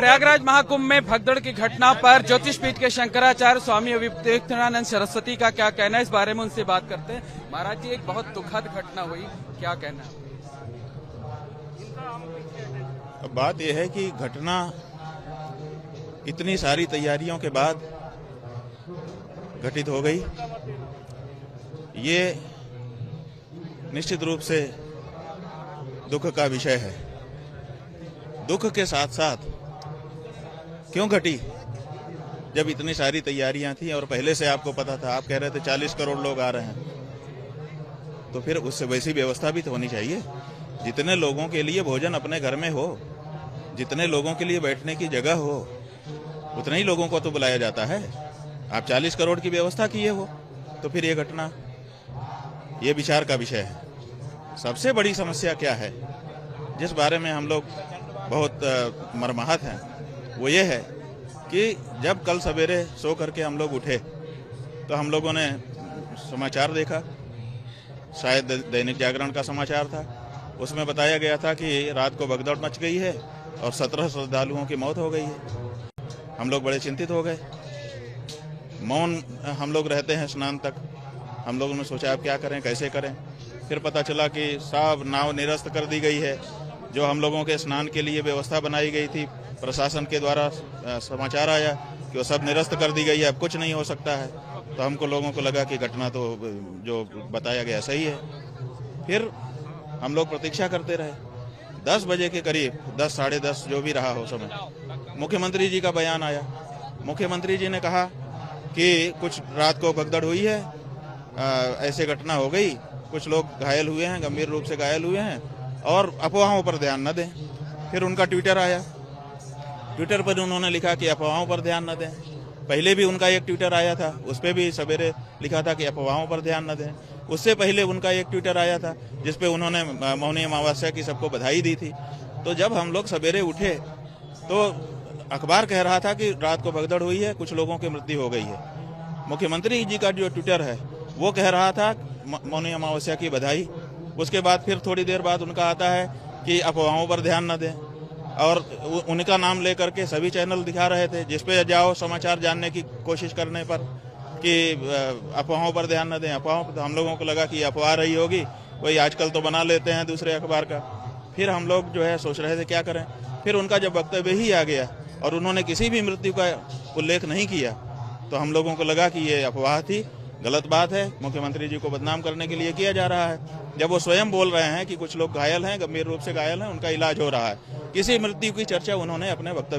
प्रयागराज महाकुंभ में भगदड़ की घटना पर ज्योतिष पीठ के शंकराचार्य स्वामी विवेकानंद सरस्वती का क्या कहना है, इस बारे में उनसे बात करते हैं। महाराज जी, एक बहुत दुखद घटना हुई, क्या कहना है? अब बात यह है कि घटना इतनी सारी तैयारियों के बाद घटित हो गई। ये निश्चित रूप से दुख का विषय है। दुख के साथ साथ क्यों घटी, जब इतनी सारी तैयारियां थी और पहले से आपको पता था, आप कह रहे थे 40 करोड़ लोग आ रहे हैं, तो फिर उससे वैसी व्यवस्था भी तो होनी चाहिए। जितने लोगों के लिए भोजन अपने घर में हो, जितने लोगों के लिए बैठने की जगह हो, उतने ही लोगों को तो बुलाया जाता है। आप 40 करोड़ की व्यवस्था किए हो, तो फिर ये घटना, ये विचार का विषय है। सबसे बड़ी समस्या क्या है, जिस बारे में हम लोग बहुत मर्माहत हैं, वो ये है कि जब कल सवेरे सो करके हम लोग उठे तो हम लोगों ने समाचार देखा, शायद दैनिक जागरण का समाचार था। उसमें बताया गया था कि रात को भगदड़ मच गई है और 17 श्रद्धालुओं की मौत हो गई है। हम लोग बड़े चिंतित हो गए। मौन हम लोग रहते हैं स्नान तक। हम लोगों ने सोचा अब क्या करें, कैसे करें। फिर पता चला कि सब नाव निरस्त कर दी गई है। जो हम लोगों के स्नान के लिए व्यवस्था बनाई गई थी, प्रशासन के द्वारा समाचार आया कि वो सब निरस्त कर दी गई है, अब कुछ नहीं हो सकता है। तो हमको लोगों को लगा कि घटना तो जो बताया गया सही है। फिर हम लोग प्रतीक्षा करते रहे। 10 बजे के करीब, 10 साढ़े 10 जो भी रहा हो समय, मुख्यमंत्री जी का बयान आया। मुख्यमंत्री जी ने कहा कि कुछ रात को भगदड़ हुई है, ऐसे घटना हो गई, कुछ लोग घायल हुए हैं, गंभीर रूप से घायल हुए हैं, और अफवाहों पर ध्यान न दें। फिर उनका ट्विटर आया। ट्विटर पर उन्होंने लिखा कि अफवाहों पर ध्यान न दें। पहले भी उनका एक ट्विटर आया था, उस पर भी सवेरे लिखा था कि अफवाहों पर ध्यान न दें। उससे पहले उनका एक ट्विटर आया था जिसपे उन्होंने मौनी अमावस्या की सबको बधाई दी थी। तो जब हम लोग सवेरे उठे तो अखबार कह रहा था कि रात को भगदड़ हुई है, कुछ लोगों की मृत्यु हो गई है। मुख्यमंत्री जी का जो ट्विटर है वो कह रहा था मौनी अमावस्या की बधाई। उसके बाद फिर थोड़ी देर बाद उनका आता है कि अफवाहों पर ध्यान न दें, और उनका नाम लेकर के सभी चैनल दिखा रहे थे, जिसपे जाओ समाचार जानने की कोशिश करने पर कि अफवाहों पर ध्यान न दें। अफवाहों पर हम लोगों को लगा कि अफवाह रही होगी, वही आजकल तो बना लेते हैं दूसरे अखबार का। फिर हम लोग जो है सोच रहे थे क्या करें। फिर उनका जब वक्तव्य ही आ गया और उन्होंने किसी भी मृत्यु का उल्लेख नहीं किया, तो हम लोगों को लगा कि ये अफवाह थी, गलत बात है, मुख्यमंत्री जी को बदनाम करने के लिए किया जा रहा है। जब वो स्वयं बोल रहे हैं कि कुछ लोग घायल हैं, गंभीर रूप से घायल हैं, उनका इलाज हो रहा है, किसी मृत्यु की चर्चा उन्होंने अपने वक्तव्य